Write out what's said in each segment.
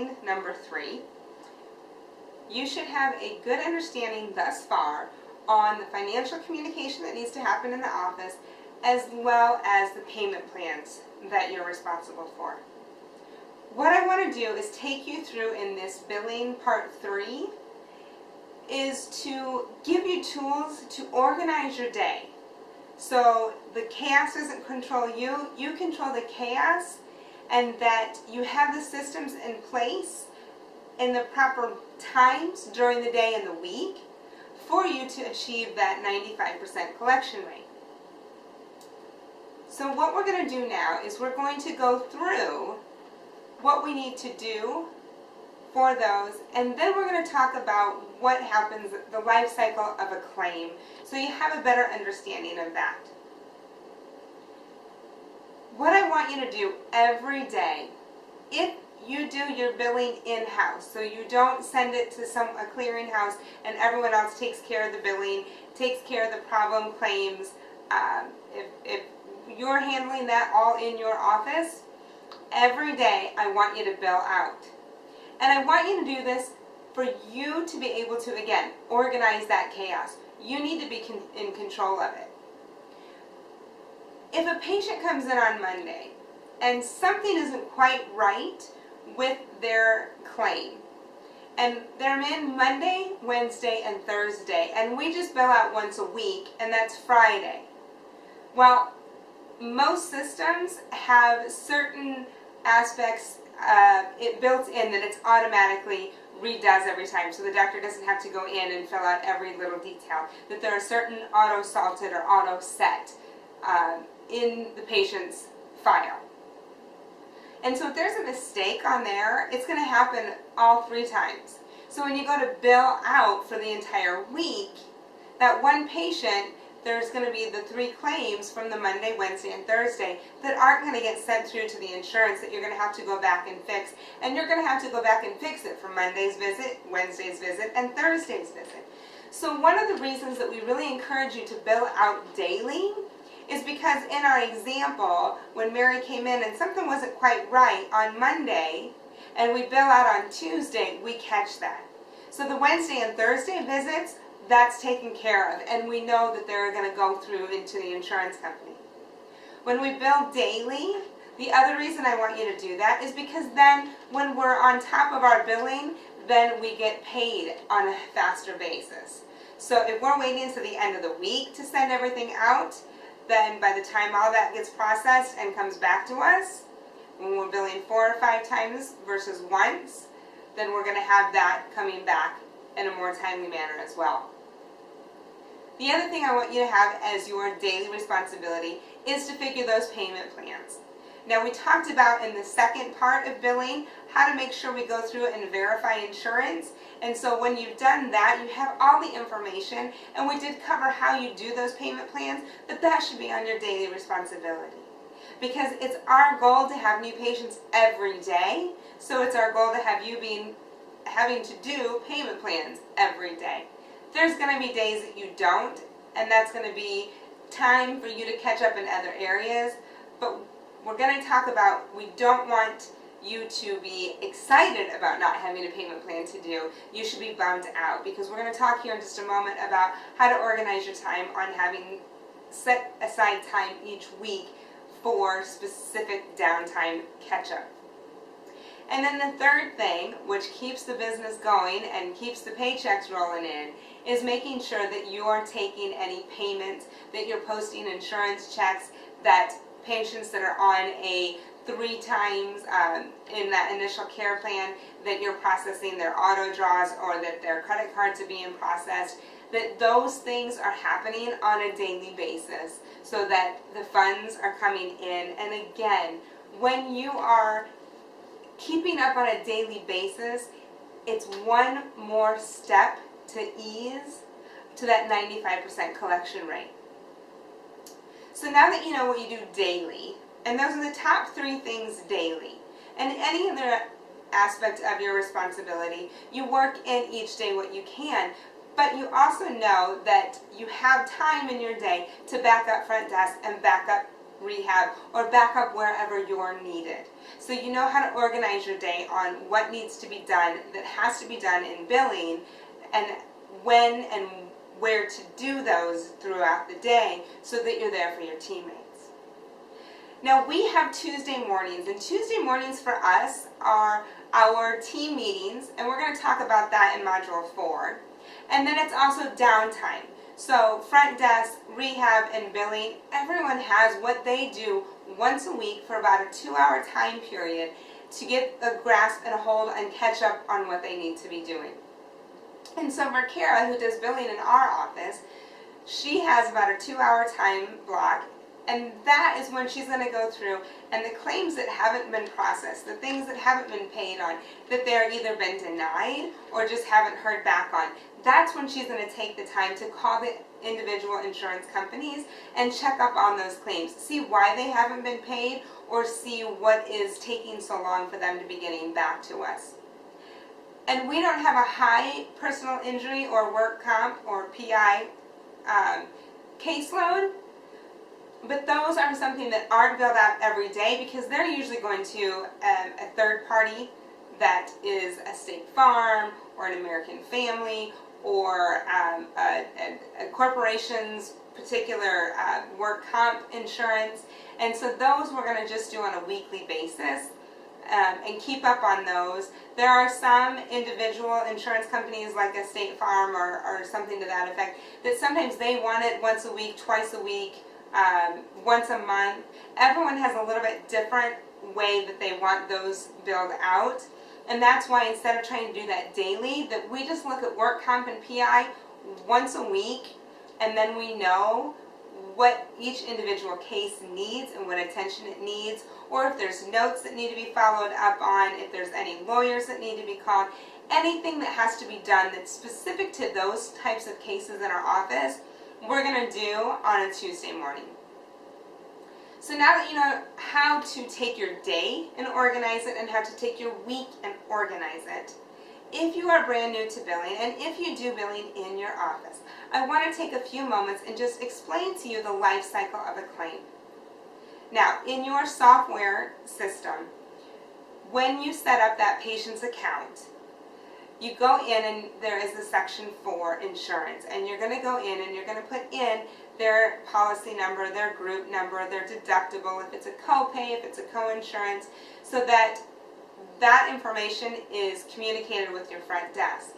billing number 3. You should have a good understanding thus far on the financial communication that needs to happen in the office, as well as the payment plans that you're responsible for. What I want to do is take you through in this billing part 3 is to give you tools to organize your day. So the chaos doesn't control you, you control the chaos, and that you have the systems in place in the proper times during the day and the week for you to achieve that 95% collection rate. So what we're going to do now is we're going to go through what we need to do for those, and then we're going to talk about what happens, the life cycle of a claim, so you have a better understanding of that. What I want you to do every day, if you do your billing in-house, so you don't send it to a clearinghouse and everyone else takes care of the billing, takes care of the problem claims, if you're handling that all in your office, every day I want you to bill out. And I want you to do this for you to be able to, again, organize that chaos. You need to be in control of it. If a patient comes in on Monday and something isn't quite right with their claim, and they're in Monday, Wednesday, and Thursday, and we just bill out once a week, and that's Friday. Well, most systems have certain aspects it built in that it's automatically redoes every time, so the doctor doesn't have to go in and fill out every little detail, that there are certain auto-salted or auto-set in the patient's file. And so if there's a mistake on there, it's going to happen all 3 times. So when you go to bill out for the entire week, that one patient, there's going to be the 3 claims from the Monday, Wednesday, and Thursday that aren't going to get sent through to the insurance that you're going to have to go back and fix. And you're going to have to go back and fix it for Monday's visit, Wednesday's visit, and Thursday's visit. So one of the reasons that we really encourage you to bill out daily is because in our example, when Mary came in and something wasn't quite right on Monday, and we bill out on Tuesday, we catch that. So the Wednesday and Thursday visits, that's taken care of, and we know that they're going to go through into the insurance company. When we bill daily, the other reason I want you to do that is because then when we're on top of our billing, then we get paid on a faster basis. So if we're waiting until the end of the week to send everything out, then by the time all that gets processed and comes back to us, when we're billing 4 or 5 times versus once, then we're going to have that coming back in a more timely manner as well. The other thing I want you to have as your daily responsibility is to figure those payment plans. Now, we talked about in the second part of billing how to make sure we go through it and verify insurance. And so when you've done that, you have all the information, and we did cover how you do those payment plans, but that should be on your daily responsibility. Because it's our goal to have new patients every day, so it's our goal to have you having to do payment plans every day. There's going to be days that you don't, and that's going to be time for you to catch up in other areas, but we're going to talk about, we don't want you to be excited about not having a payment plan to do. You should be bummed out, because we're going to talk here in just a moment about how to organize your time on having set aside time each week for specific downtime catch-up. And then the third thing, which keeps the business going and keeps the paychecks rolling in, is making sure that you are taking any payments, that you're posting insurance checks, that patients that are on a 3 times in that initial care plan, that you're processing their auto draws or that their credit cards are being processed, that those things are happening on a daily basis so that the funds are coming in. And again, when you are keeping up on a daily basis, it's one more step to ease to that 95% collection rate. So now that you know what you do daily, and those are the top 3 things daily, and any other aspect of your responsibility, you work in each day what you can, but you also know that you have time in your day to back up front desk and back up rehab, or back up wherever you're needed. So you know how to organize your day on what needs to be done, that has to be done in billing, and when and where to do those throughout the day so that you're there for your teammates. Now we have Tuesday mornings, and Tuesday mornings for us are our team meetings, and we're going to talk about that in Module 4. And then it's also downtime. So front desk, rehab, and billing, everyone has what they do once a week for about a 2-hour time period to get a grasp and a hold and catch up on what they need to be doing. And so for Kara, who does billing in our office, she has about a 2-hour time block, and that is when she's going to go through and the claims that haven't been processed, the things that haven't been paid on, that they're either been denied or just haven't heard back on. That's when she's going to take the time to call the individual insurance companies and check up on those claims, see why they haven't been paid, or see what is taking so long for them to be getting back to us. And we don't have a high personal injury or work comp or PI caseload, but those are something that aren't billed out every day because they're usually going to a third party that is a State Farm or an American Family or a corporation's particular work comp insurance. And so those we're going to just do on a weekly basis. And keep up on those. There are some individual insurance companies like a State Farm or something to that effect that sometimes they want it once a week, twice a week, once a month. Everyone has a little bit different way that they want those billed out, and that's why instead of trying to do that daily, that we just look at work comp and PI once a week, and then we know what each individual case needs and what attention it needs, or if there's notes that need to be followed up on, if there's any lawyers that need to be called, anything that has to be done that's specific to those types of cases in our office, we're going to do on a Tuesday morning. So now that you know how to take your day and organize it and how to take your week and organize it, if you are brand new to billing and if you do billing in your office, I want to take a few moments and just explain to you the life cycle of a claim. Now, in your software system, when you set up that patient's account, you go in and there is a section for insurance, and you're going to go in and you're going to put in their policy number, their group number, their deductible, if it's a copay, if it's a co-insurance, so that that information is communicated with your front desk.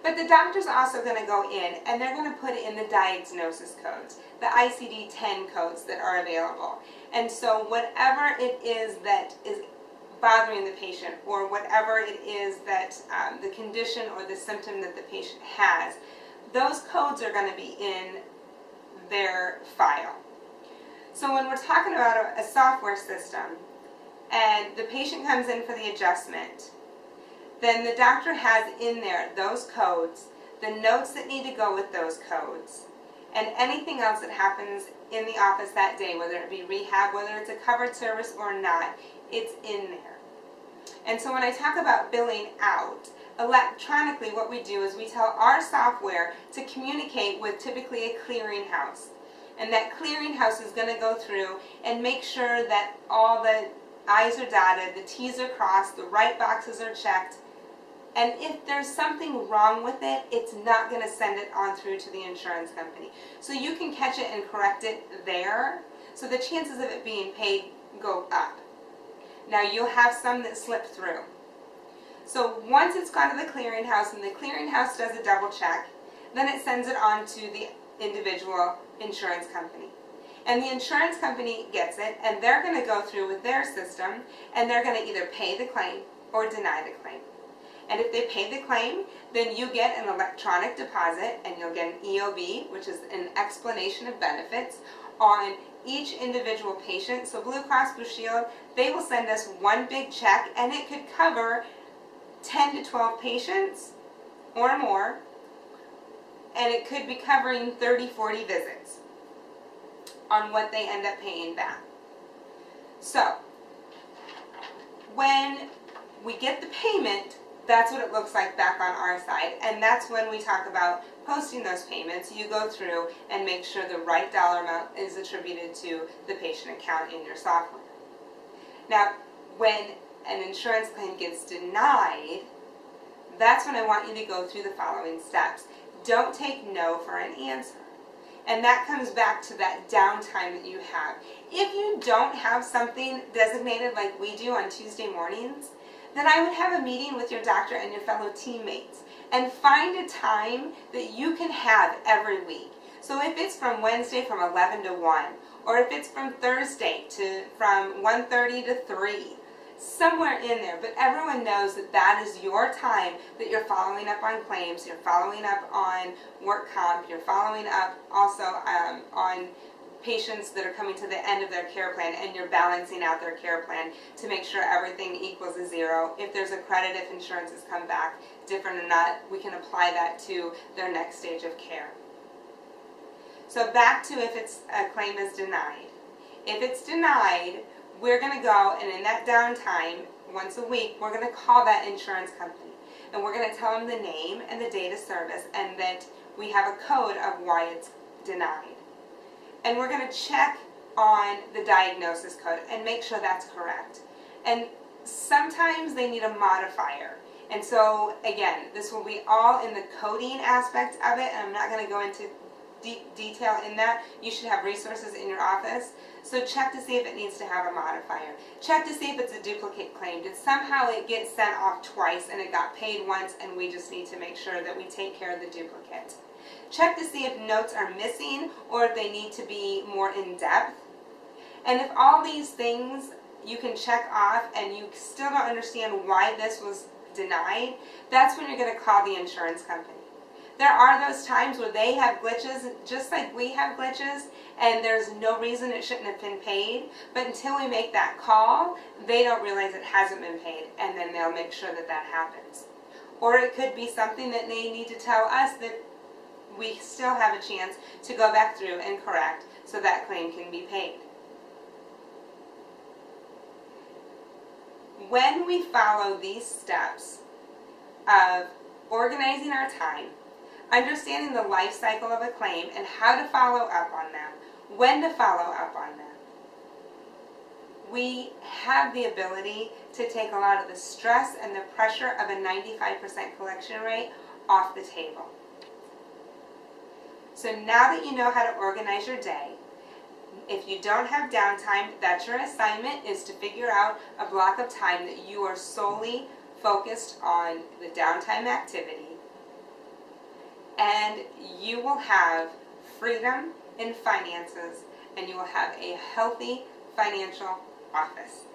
But the doctor's also going to go in and they're going to put in the diagnosis codes, the ICD-10 codes that are available. And so whatever it is that is bothering the patient, or whatever it is that the condition or the symptom that the patient has, those codes are going to be in their file. So when we're talking about a software system and the patient comes in for the adjustment, then the doctor has in there those codes, the notes that need to go with those codes, and anything else that happens in the office that day, whether it be rehab, whether it's a covered service or not, it's in there. And so when I talk about billing out, electronically what we do is we tell our software to communicate with typically a clearinghouse. And that clearinghouse is going to go through and make sure that all the I's are dotted, the T's are crossed, the right boxes are checked. And if there's something wrong with it, it's not going to send it on through to the insurance company. So you can catch it and correct it there. So the chances of it being paid go up. Now you'll have some that slip through. So once it's gone to the clearinghouse and the clearinghouse does a double check, then it sends it on to the individual insurance company. And the insurance company gets it, and they're going to go through with their system, and they're going to either pay the claim or deny the claim. And if they pay the claim, then you get an electronic deposit, and you'll get an EOB, which is an explanation of benefits, on each individual patient. So Blue Cross Blue Shield, they will send us one big check, and it could cover 10 to 12 patients or more, and it could be covering 30, 40 visits on what they end up paying back. So when we get the payment, that's what it looks like back on our side, and that's when we talk about posting those payments, you go through and make sure the right dollar amount is attributed to the patient account in your software. Now, when an insurance claim gets denied, that's when I want you to go through the following steps. Don't take no for an answer. And that comes back to that downtime that you have. If you don't have something designated like we do on Tuesday mornings, then I would have a meeting with your doctor and your fellow teammates and find a time that you can have every week. So if it's from Wednesday from 11 to 1, or if it's from Thursday from 1:30 to 3, somewhere in there, but everyone knows that that is your time that you're following up on claims, you're following up on work comp, you're following up also on patients that are coming to the end of their care plan, and you're balancing out their care plan to make sure everything equals a zero. If there's a credit, if insurance has come back different or not, we can apply that to their next stage of care. So back to if a claim is denied. If it's denied, we're going to go, and in that downtime, once a week, we're going to call that insurance company. And we're going to tell them the name and the date of service, and that we have a code of why it's denied. And we're going to check on the diagnosis code and make sure that's correct. And sometimes they need a modifier. And so, again, this will be all in the coding aspect of it, and I'm not going to go into deep detail in that. You should have resources in your office. So check to see if it needs to have a modifier. Check to see if it's a duplicate claim. Did somehow it get sent off twice and it got paid once, and we just need to make sure that we take care of the duplicate. Check to see if notes are missing or if they need to be more in depth. And if all these things you can check off and you still don't understand why this was denied, that's when you're going to call the insurance company. There are those times where they have glitches, just like we have glitches, and there's no reason it shouldn't have been paid. But until we make that call, they don't realize it hasn't been paid, and then they'll make sure that that happens. Or it could be something that they need to tell us that we still have a chance to go back through and correct so that claim can be paid. When we follow these steps of organizing our time, understanding the life cycle of a claim and how to follow up on them, when to follow up on them, we have the ability to take a lot of the stress and the pressure of a 95% collection rate off the table. So now that you know how to organize your day, if you don't have downtime, that's your assignment, is to figure out a block of time that you are solely focused on the downtime activity, and you will have freedom in finances, and you will have a healthy financial office.